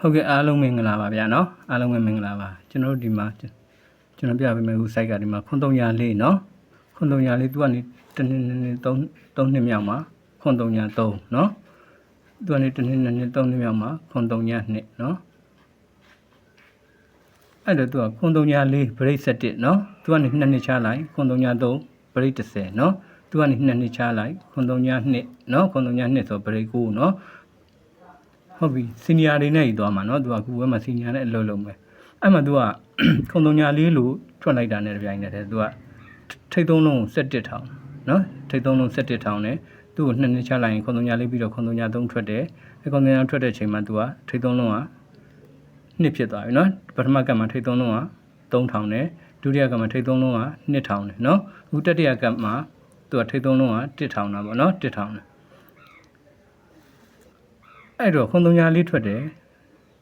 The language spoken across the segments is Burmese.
ဟုတ်ကဲ့အားလုံးမင်္ဂလာပါဗျာနော်အားလုံးပဲမင်္ဂလာပါကျွန်တော်တို့ဒီမှာကျွန်တော်ပြပေးမယ်ခု site ကဒီမှာခွန်304နော်ခွန်304သူကနေတနည်း3နှစ်မြောက်မှာခွန်303နော်သူကနေတနည်း3နှစ်မြောက်မှာခွန်302နော်အဲ့တော့သူကခွန်304 break 7နော်သူကနေ2နှစ်ချလိုက်ခွန်303 break 10နော်သူကနေ2နှစ်ချလိုက်ခွန်302နော်ခွန်302ဆို break 9နော်ဟုတ်ပြီစီနီယာတွေနဲ့ကြီးသွားမှာเนาะသူကအခုဝဲမှာစီနီယာနဲ့အလုပ်လုပ်မယ်အဲ့မှာသူကခုံ304လို့ထွက်လိုက်တာနဲ့တပြိုင်နက်တည်းသူကထိတ်သုံးလုံး17ထောင်เนาะထိတ်သုံးလုံး17ထောင်နဲ့သူ့ကို2နှစ်ချလိုက်ရင်ခုံ304ပြီးတော့ခုံ303ထွက်တယ်အဲ့ခုံ303ထွက်တဲ့အချိန်မှာသူကထိတ်သုံးလုံးက2ဖြစ်သွားပြီเนาะပထမကပ်မှာထိတ်သုံးလုံးက3ထောင်နဲ့ဒုတိယကပ်မှာထိတ်သုံးလုံးက2ထောင်နဲ့เนาะအခုတတိယကပ်မှာသူကထိတ်သုံးလုံးက1ထောင်တာပေါ့เนาะ1ထောင်နဲ့အဲ့တော့ခွန်304ထွက်တယ်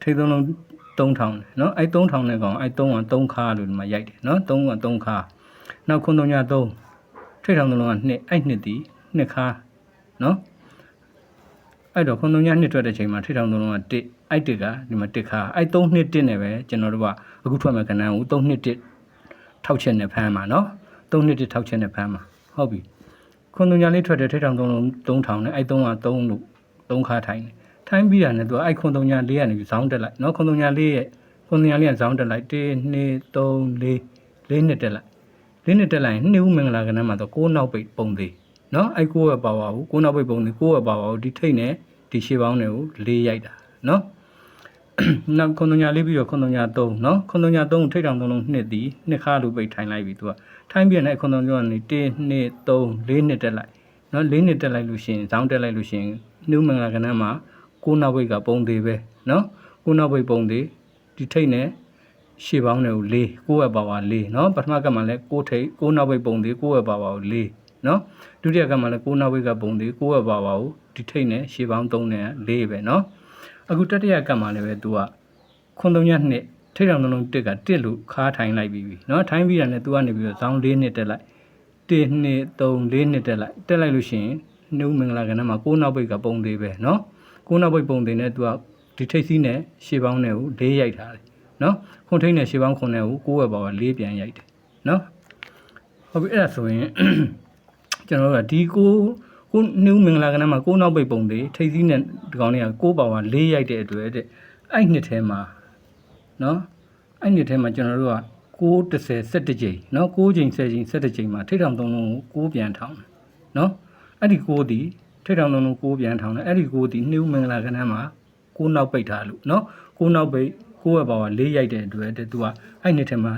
ထိတ်သုံးလုံး3000เนาะအဲ့3000နဲ့ကောင်အဲ့3က3ခါလို့ဒီမှာရိုက်တယ်เนาะ3က3ခါနောက်ခွန်303ထိတ်ထောင်သုံးလုံးက2အဲ့2တီ2ခါเนาะအဲ့တော့ခွန်302ထွက်တဲ့ချိန်မှာထိတ်ထောင်သုံးလုံးက1အဲ့1ကဒီမှာ1ခါအဲ့3နှစ်1နဲ့ပဲကျွန်တော်တို့ကအခုထွက်မဲ့ခဏကို3နှစ်1ထောက်ချက်နဲ့ဖမ်းမှာเนาะ3နှစ်1ထောက်ချက်နဲ့ဖမ်းမှာဟုတ်ပြီခွန်304ထွက်တဲ့ထိတ်ထောင်သုံးလုံး3000နဲ့အဲ့3က3လို့3ခါထိုင်တယ်ထိုင်းပြီးတာနဲ့သူကအဲ့ခွန်304ကနေပြီးဇောင်းတက်လိုက်เนาะခွန်304ရဲ့ခွန်304ကဇောင်းတက်လိုက်1 2 3 4 4နှစ်တက်လိုက်4နှစ်တက်လိုက်ရင်နှစ်ဦးမင်္ဂလာကဏ္ဍမှာတော့6နောက်ပိတ်ပုံသေးเนาะအဲ့6ရဲ့ပါဝါကို6နောက်ပိတ်ပုံသေး6ရဲ့ပါဝါကိုဒီထိတ်နဲ့ဒီရှေ့ပေါင်းတွေကို4ရိုက်တာเนาะနောက်ခွန်304ပြီးတော့ခွန်303เนาะခွန်303ထိတ်တောင်သုံးလုံး2တီ2ခါလိုပိတ်ထိုင်လိုက်ပြီသူကထိုင်းပြီးတဲ့ခွန်303ကနေ1 2 3 4နှစ်တက်လိုက်เนาะ4နှစ်တက်လိုက်လို့ရှိရင်ဇောင်းတက်လိုက်လို့ရှိရင်နှစ်ဦးမင်္ဂလာကဏ္ဍမှာ6နောက်ပိတ်ကပုံသေးပဲเนาะ6နောက်ပိတ်ပုံသေးဒီထိတ်နဲ့ရှေ့ပေါင်းတွေကို4 9ရဲ့ပါဝါ4เนาะပထမကမှလည်း6ထိတ်6နောက်ပိတ်ပုံသေး9ရဲ့ပါဝါကို4เนาะဒုတိယကမှလည်း6နောက်ပိတ်ကပုံသေး9ရဲ့ပါဝါကိုဒီထိတ်နဲ့ရှေ့ပေါင်း3နဲ့4ပဲเนาะအခုတတိယကမှလည်းပဲသူကခွန်302ထိတ်တောင်လုံး1က1လို့ခါထိုင်လိုက်ပြီးเนาะထိုင်းပြီးတာနဲ့သူကနေပြီးတော့ဇောင်း4နှစ်တက်လိုက်1 2 3 4နှစ်တက်လိုက်လို့ရှိရင်နှုတ်မင်္ဂလာကဏ္ဍမှာ6နောက်ပိတ်ကပုံသေးပဲเนาะ6နောက်ပိတ်ပုံသေးနဲ့သူကဒီထိတ်စီးနဲ့ရှေ့ပေါင်းနဲ့ကို4ရိုက်ထားတယ်เนาะခွန်ထိတ်နဲ့ရှေ့ပေါင်း9နဲ့ကို9ရဲ့ပါဝါ4ပြန်ရိုက်တယ်เนาะဟုတ်ပြီအဲ့ဒါဆိုရင်ကျွန်တော်တို့ကဒီကိုနှုတ်မင်္ဂလာကဏ္ဍမှာ6နောက်ပိတ်ပုံသေးထိတ်စီးနဲ့ဒီကောင်တွေက9ပါဝါ4ရိုက်တဲ့အတွက်တဲ့အဲ့နှစ်ထဲမှာเนาะအဲ့နှစ်ထဲမှာကျွန်တော်တို့က9 10 17ကြိမ်เนาะ9ကြိမ်10ကြိမ်17ကြိမ်မှာထိတ်ထောင်သုံးလုံးကို9ပြန်ထောင်တယ်เนาะအဲ့ဒီ9ဒီထိတ်ထောင်သုံးလုံး9ပြန်ထောင်တယ်အဲ့ဒီ9ဒီနှုတ်မင်္ဂလာကဏ္ဍမှာ9နောက်ပိတ်ထားလို့เนาะ9နောက်ပိတ်9ရဲ့ပါဝါ4ရိုက်တဲ့အတွက်တဲ့သူကအဲ့နှစ်ထဲမှာ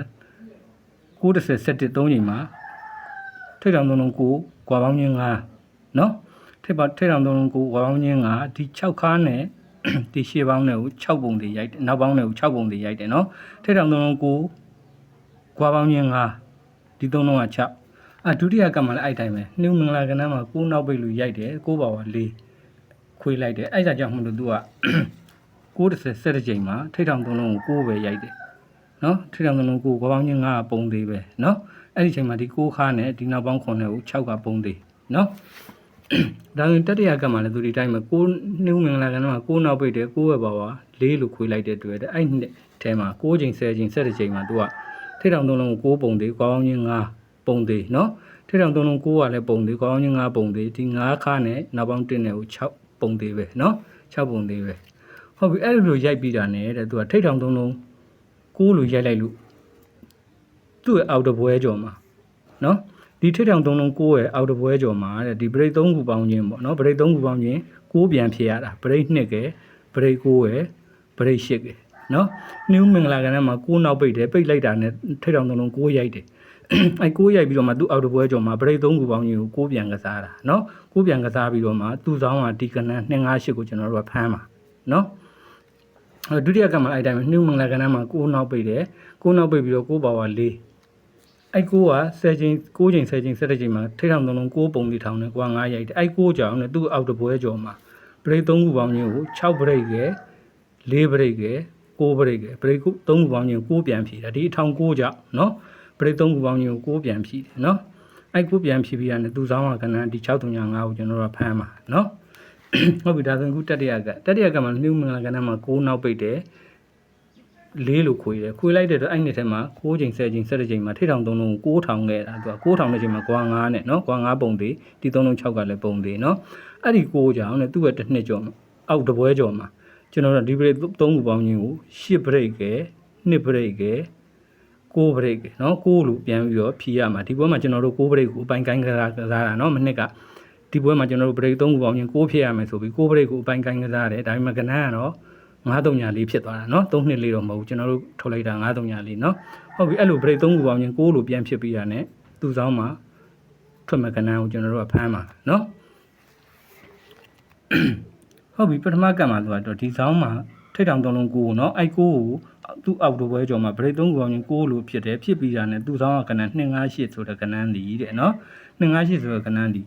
9 10 17 3ကြိမ်မှာထိတ်ထောင်သုံးလုံး9ကွာပေါင်းချင်း9เนาะထိတ်ထောင်သုံးလုံး9ကွာပေါင်းချင်း9ဒီ6ခါနဲ့ဒီရှေ့ပေါင်းတွေကို6ပုံတွေရိုက်တယ်နောက်ပေါင်းတွေကို6ပုံတွေရိုက်တယ်เนาะထိတ်ထောင်သုံးလုံး9ကွာပေါင်းချင်း9ဒီ3လုံးက6ဒုတိယကမှလည်းအဲ့တိုင်းပဲနှုတ်မင်္ဂလာကဏ္ဍမှာ9နောက်ပိတ်လို့ရိုက်တယ်9ပါဝါ4ခွေးလိုက်တယ်အဲ့ဒါကြောင့်မလို့သူက9 10 17ကြိမ်မှာထိတ်ထောင်သုံးလုံးကို9ပဲရိုက်တယ်เนาะထိတ်ထောင်သုံးလုံး9ကွာပေါင်းချင်း9ကပုံသေးပဲเนาะအဲ့ဒီချိန်မှာဒီ9ခါနဲ့ဒီနောက်ပေါင်း9နဲ့ကို6ကပုံသေးเนาะဒါရင်တတိယကမှလည်းသူဒီတိုင်းမှာ9နှုတ်မင်္ဂလာကဏ္ဍမှာ9နောက်ပိတ်တယ်9ရဲ့ပါဝါ4လို့ခွေးလိုက်တဲ့တွေ့တယ်အဲ့ဒီထဲမှာ9ချိန်10ချိန်17ချိန်မှာသူကထိတ်ထောင်သုံးလုံးကို9ပုံသေးကွာပေါင်းချင်း9ပုံသေးเนาะထိတ်ထောင်သုံးလုံး9ကလည်းပုံသေးကွာပေါင်းချင်း9ပုံသေးဒီ9ခါနဲ့နောက်ပေါင်း1နဲ့ကို6ပုံသေးပဲเนาะ6ပုံသေးပဲဟုတ်ပြီအဲ့လိုရိုက်ပြီးတာနဲ့တဲ့သူကထိတ်ထောင်သုံးလုံး6လို့ရိုက်လိုက်လို့သူ့ရဲ့အောက်တပွဲကြော်မှာเนาะဒီထိတ်ထောင်သုံးလုံး6ရဲ့အောက်တပွဲကြော်မှာတဲ့ဒီ break 3ခုပေါင်းခြင်းပေါ့เนาะ break 3ခုပေါင်းခြင်း6ပြန်ဖြည့်ရတာ break 2က break 9ရယ် break 8ကเนาะနှုတ်မင်္ဂလာကဏ္ဍမှာ6နောက်ပိတ်တယ်ပိတ်လိုက်တာနဲ့ထိတ်ထောင်သုံးလုံး6ရိုက်တယ်အဲ့6ရိုက်ပြီးတော့မှသူ့အောက်တပွဲကြော်မှာ break 3ခုပေါင်းခြင်းကို6ပြန်ကစားတာเนาะ6ပြန်ကစားပြီးတော့မှသူ့ဆောင်ကဒီကဏ္ဍ258ကိုကျွန်တော်တို့ကဖမ်းမှာเนาะဒုတိယကမှအဲ့တိုင်းနှုတ်မင်္ဂလာကဏ္ဍမှာ9နောက်ပိတ်တယ်9နောက်ပိတ်ပြီးတော့9ပါဝါ4အဲ့9က10ချိန်9ချိန်10ချိန်17ချိန်မှာထိတ်ထောင်သုံးလုံး9ပုံလေးထောင်နဲ့ကွာ9ရိုက်တယ်အဲ့9ကြောင်နဲ့သူ့အောက်တပွဲကြော်မှာ break 3ခုပေါင်းခြင်းကို6 break ရယ်4 break ရယ်6 break ရယ် break 3ခုပေါင်းခြင်းကို9ပြန်ဖြည့်တာဒီထောင်9ကြောင်เนาะ break 3ခုပေါင်းခြင်းကို9ပြန်ဖြည့်တယ်เนาะအဲ့9ပြန်ဖြည့်ပြီးရတယ်သူ့ဆောင်ကဏ္ဍဒီ635ကိုကျွန်တော်တို့ကဖမ်းမှာเนาะ ဟုတ်ပြီဒါဆိုရင်ခုတတိယကမှာနှုတ်မင်္ဂလာကဏ္ဍမှာ6နောက်ပိတ်တယ်4လို့ခွေတယ်ခွေလိုက်တဲ့တော့အဲ့နှစ်ထဲမှာ6ချိန်10ချိန်17ချိန်မှာထိထောင်3လုံးကို9000ခဲ့တာသူက9000တဲ့ချိန်မှာကွာ9နဲ့နော်ကွာ9ပုံသေးဒီ3လုံး6ကလည်းပုံသေးနော်အဲ့ဒီ6ကြောင်နဲ့သူ့ရဲ့တစ်နှစ်ကျော်မှာအောက်တပွဲကျော်မှာကျွန်တော်တို့ဒီဘရိတ်3ခုပေါင်းခြင်းကို10ဘရိတ်ကဲ2ဘရိတ်ကဲ6ဘရိတ်ကဲနော်6လို့ပြန်ပြီးတော့ဖြီးရမှာဒီပွဲမှာကျွန်တော်တို့6ဘရိတ်ကိုအပိုင်းကိုင်းကစားတာနော်မနှစ်ကဒီပွဲမှာကျွန်တော်တို့ဘရိတ်3ခုပေါင်းခြင်း6ဖြည့်ရမယ်ဆိုပြီး6ဘရိတ်ကိုအပိုင်းကိုင်းကစားတယ်ဒါပေမဲ့ကဏ္ဍကတော့934ဖြစ်သွားတာเนาะ324တော့မဟုတ်ဘူးကျွန်တော်တို့ထုတ်လိုက်တာ934เนาะဟုတ်ပြီအဲ့လို break 3ခုပေါင်းရင်6လို့ပြန်ဖြစ်ပြီးတာ ਨੇ သူ့ဆောင်မှာထွက်မဲ့ကဏ္ဍကိုကျွန်တော်တို့ကဖမ်းပါเนาะဟုတ်ပြီပထမကံမှာဆိုတော့ဒီဆောင်မှာထိတ်တောင်3လုံး9ကိုเนาะအဲ့9ကိုသူ့အောက်တော့ပွဲကြော်မှာ break 3ခုပေါင်းရင်6လို့ဖြစ်တယ်ဖြစ်ပြီးတာ ਨੇ သူ့ဆောင်ကကဏ္ဍ258ဆိုတဲ့ကဏ္ဍဒီတဲ့เนาะ258ဆိုတဲ့ကဏ္ဍဒီ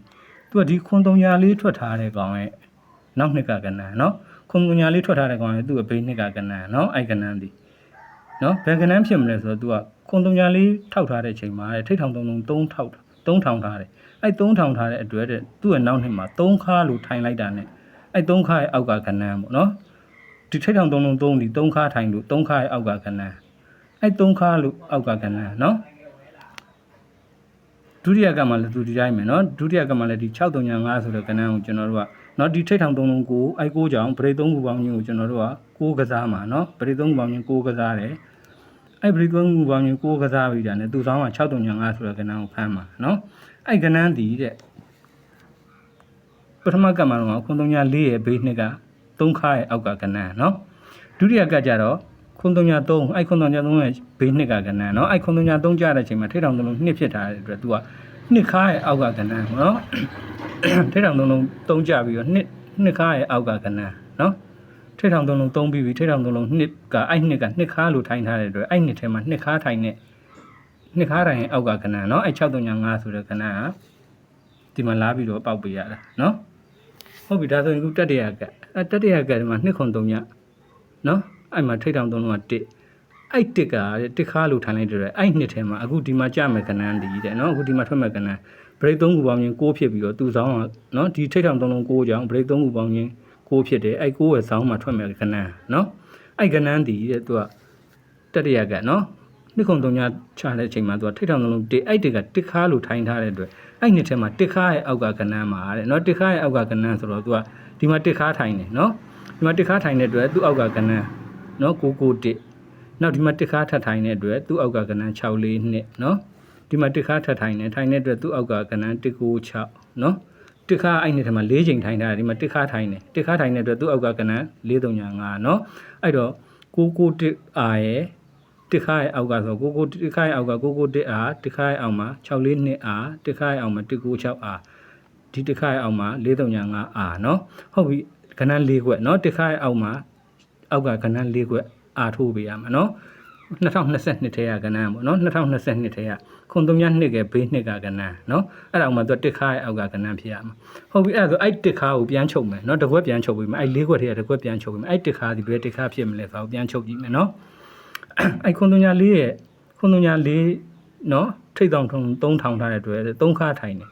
သူကဒီခွန်300လေးထွက်ထားတဲ့ကောင်ရဲ့နောက်နှစ်ကကဏ္ဍเนาะခွန်ညာလေးထွက်ထားတဲ့ကောင်လေသူ့အဘေးနှစ်ကကဏ္ဍเนาะအဲ့ကဏ္ဍဒီเนาะဘယ်ကဏ္ဍဖြစ်မလဲဆိုတော့ तू ကခွန်3ညာလေးထောက်ထားတဲ့ချိန်မှာထိတ်ထောင်3လုံး3ထောက်3000ထားတယ်အဲ့3000ထားတဲ့အတွက်တဲ့သူ့ရဲ့နောက်နှစ်မှာ3ခါလို့ထိုင်လိုက်တာ ਨੇ အဲ့3ခါရဲ့အောက်ကကဏ္ဍပေါ့เนาะဒီထိတ်ထောင်3လုံး3ဒီ3ခါထိုင်လို့3ခါရဲ့အောက်ကကဏ္ဍအဲ့3ခါလို့အောက်ကကဏ္ဍเนาะဒုတိယကမှလည်းသူဒီတိုင်းမယ်เนาะဒုတိယကမှလည်းဒီ635ဆိုတဲ့ကဏ္ဍကိုကျွန်တော်တို့ကเนาะဒီထိတ်ထောင်3လုံး9အဲ့9ကြောင်ဗရိတ်3ခုပေါင်းခြင်းကိုကျွန်တော်တို့က6ကစားမှာเนาะဗရိတ်3ခုပေါင်းခြင်း6ကစားတယ်အဲ့ဗရိတ်3ခုပေါင်းခြင်း6ကစားပြီးတာ ਨੇ သူ့ဆောင်က635ဆိုတဲ့ကဏ္ဍကိုဖမ်းမှာเนาะအဲ့ကဏ္ဍဒီတဲ့ပထမကမှတော့ခွန်34ရဲ့ဘေးနှစ်က3ခါရဲ့အောက်ကကဏ္ဍเนาะဒုတိယကကြတော့ခွန်33အဲ့ခွန်33ရဲ့ဘေးနှစ်ကကဏ္ဍเนาะအဲ့ခွန်33ကြတဲ့အချိန်မှာထိတ်ထောင်3လုံး2ဖြစ်ထားတဲ့အတွက် तू က2ခါရဲ့အောက်ကကဏ္ဍเนาะထိတ်ထောင်3လုံး3ကြပြီးတော့2ခါရဲ့အောက်ကကဏ္ဍเนาะထိတ်ထောင်3လုံး3ပြီးပြီးထိတ်ထောင်3လုံး2ကအဲ့2က2ခါလို့ထိုင်ထားတဲ့အတွက်အဲ့2ထဲမှာ2ခါထိုင်တဲ့2ခါထိုင်ရဲ့အောက်ကကဏ္ဍเนาะအဲ့635ဆိုတဲ့ကဏ္ဍကဒီမှာလာပြီးတော့ပေါက်ပေးရတာเนาะဟုတ်ပြီဒါဆိုရင်ခုတတိယကတတိယကဒီမှာ2ခွန်3ညเนาะအဲ့မှာထိတ်ထောင်3လုံးက1အဲ့1က1ခါလို့ထိုင်လိုက်တဲ့အတွက်အဲ့2ထဲမှာအခုဒီမှာကြမဲ့ကဏ္ဍဒီတဲ့เนาะအခုဒီမှာထွက်မဲ့ကဏ္ဍbreak 3ခုပေါင်းရင်6ဖြစ်ပြီးတော့သူ့ဆောင်ကเนาะဒီထိတ်ထောင်3လုံး6ကြောင် break 3ခုပေါင်းရင်6ဖြစ်တယ်အဲ့6ရဲ့ဆောင်မှာထွက်မဲ့ကဏ္ဍเนาะအဲ့ကဏ္ဍဒီတဲ့သူကတတိယကเนาะနှစ်ခုံ3ညချတဲ့အချိန်မှာသူကထိတ်ထောင်3လုံး1အဲ့1က1ခါလို့ထိုင်ထားတဲ့အတွက်အဲ့နှစ်ထဲမှာ1ခါရဲ့အောက်ကကဏ္ဍမှာတဲ့เนาะ1ခါရဲ့အောက်ကကဏ္ဍဆိုတော့သူကဒီမှာ1ခါထိုင်တယ်เนาะဒီမှာ1ခါထိုင်တဲ့အတွက်သူ့အောက်ကကဏ္ဍเนาะ991နောက်ဒီမှာ1ခါထပ်ထိုင်တဲ့အတွက်သူ့အောက်ကကဏ္ဍ642เนาะဒီမှာတစ်ခါထပ်ထိုင်နေထိုင်တဲ့အတွက်သူ့အောက်ကကဏ္ဍ196เนาะတစ်ခါအဲ့နဲ့ထဲမှာ4ချိန်ထိုင်ထားတယ်ဒီမှာတစ်ခါထိုင်နေတစ်ခါထိုင်တဲ့အတွက်သူ့အောက်ကကဏ္ဍ435เนาะအဲ့တော့991အာရဲ့တစ်ခါရဲ့အောက်ကဆို991တစ်ခါရဲ့အောက်က991အာတစ်ခါရဲ့အောက်မှာ642အာတစ်ခါရဲ့အောက်မှာ196အာဒီတစ်ခါရဲ့အောက်မှာ435အာเนาะဟုတ်ပြီကဏ္ဍ4ခွက်เนาะတစ်ခါရဲ့အောက်မှာအောက်ကကဏ္ဍ4ခွက်အာထိုးပေးရမှာเนาะ2022ထဲကကဏ္ဍပေါ့နော်2022ထဲကခွန်3ညနှစ်ကဘေးနှစ်ကကဏ္ဍနော်အဲ့ဒါမှသူတစ်ခါရဲ့အောက်ကကဏ္ဍဖြစ်ရမှာဟုတ်ပြီအဲ့ဒါဆိုအဲ့တစ်ခါကိုပြန်ချုပ်မယ်နော်တစ်ခွက်ပြန်ချုပ်ပြီးမယ်အဲ့၄ခွက်ထဲကတစ်ခွက်ပြန်ချုပ်ပြီးမယ်အဲ့တစ်ခါဒီဘယ်တစ်ခါဖြစ်မလဲဆိုတော့ပြန်ချုပ်ကြည့်မယ်နော်အဲ့ခွန်3ည4ရဲ့ခွန်3ည4နော်ထိတ်တောင်3000ထားတဲ့အတွက်3ခါထိုင်တယ်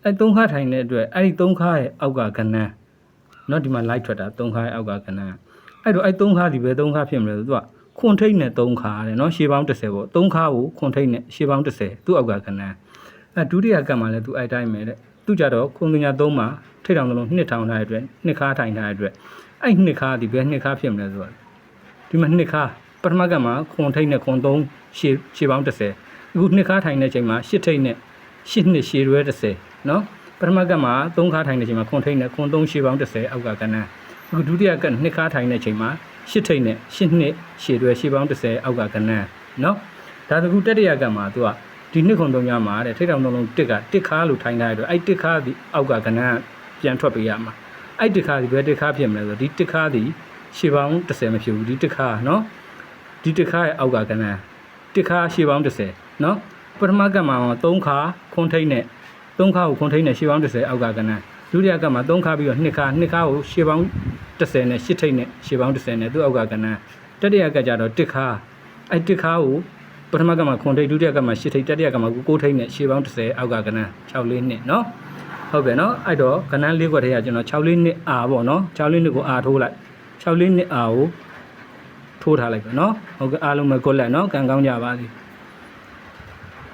အဲ့3ခါထိုင်တဲ့အတွက်အဲ့ဒီ3ခါရဲ့အောက်ကကဏ္ဍနော်ဒီမှာ light ထွက်တာ3ခါရဲ့အောက်ကကဏ္ဍအဲ့တော့အဲ့3ခါဒီဘယ်3ခါဖြစ်မလဲဆိုတော့ခွန်ထိတ်နဲ့3ခါတယ်နော်ရှေးပေါင်း30ပေါ့3ခါကိုခွန်ထိတ်နဲ့ရှေးပေါင်း30သူ့အောက်ကကဏ္ဍအဲဒုတိယကံမှာလည်းသူအဲ့တိုင်းပဲတဲ့သူကြတော့ခွန်ပညာ3မှာထိတ်တောင်လုံး2ထောင်ထားတဲ့အတွက်2ခါထိုင်ထားတဲ့အတွက်အဲ့2ခါဒီဘယ်2ခါဖြစ်မလဲဆိုတော့ဒီမှာ2ခါပထမကံမှာခွန်ထိတ်နဲ့ခွန်3ရှေးပေါင်း30အခု2ခါထိုင်တဲ့ချိန်မှာ8ထိတ်နဲ့8နှစ်ရှေးရွဲ30နော်ပထမကံမှာ3ခါထိုင်တဲ့ချိန်မှာခွန်ထိတ်နဲ့ခွန်3ရှေးပေါင်း30အောက်ကကဏ္ဍအခုဒုတိယကံ2ခါထိုင်တဲ့ချိန်မှာ8ထိတ်နဲ့8နှစ်ရှည်တွဲရှေးပေါင်း30အောက်ကကဏ္ဍနော်ဒါတကူတတိယကံမှာသူကဒီနှစ်ခုံ3ညမှာတဲ့ထိတ်တောင်3လုံးတစ်ခါလို့ထိုင်ထားရတော့အဲ့တစ်ခါဒီအောက်ကကဏ္ဍပြန်ထွက်ပေးရမှာအဲ့တစ်ခါဒီဘယ်တစ်ခါဖြစ်မလဲဆိုတော့ဒီတစ်ခါဒီရှေးပေါင်း30မဖြစ်ဘူးဒီတစ်ခါနော်ဒီတစ်ခါရဲ့အောက်ကကဏ္ဍတစ်ခါရှေးပေါင်း30နော်ပထမကံမှာ3ခါခွန်ထိတ်နဲ့3ခါကိုခွန်ထိတ်နဲ့ရှေးပေါင်း30အောက်ကကဏ္ဍဒုတိယကံမှာ3ခါပြီးတော့2ခါကိုရှေးပေါင်း30နဲ့8ထိတ်နဲ့ရှေးပေါင်း30နဲ့သူ့အောက်ကကဏ္ဍတတိယကကြတော့တစ်ခါအဲ့တစ်ခါကိုပထမကမှာခွန်ထိတ်ဒုတိယကမှာ8ထိတ်တတိယကမှာ9ထိတ်နဲ့ရှေးပေါင်း30အောက်ကကဏ္ဍ6-4နှစ်နော် ဟုတ်ပြီနော်အဲ့တော့ကဏ္ဍ၄ခွက်ထဲကကျွန်တော်6လေးနှစ်အာပေါ့နော်6လေးနှစ်ကိုအာထိုးလိုက်6လေးနှစ်အာကိုထိုးထားလိုက်ပဲနော်ဟုတ်ကဲ့အားလုံးပဲ good luck နော်ကံကောင်းကြပါစေ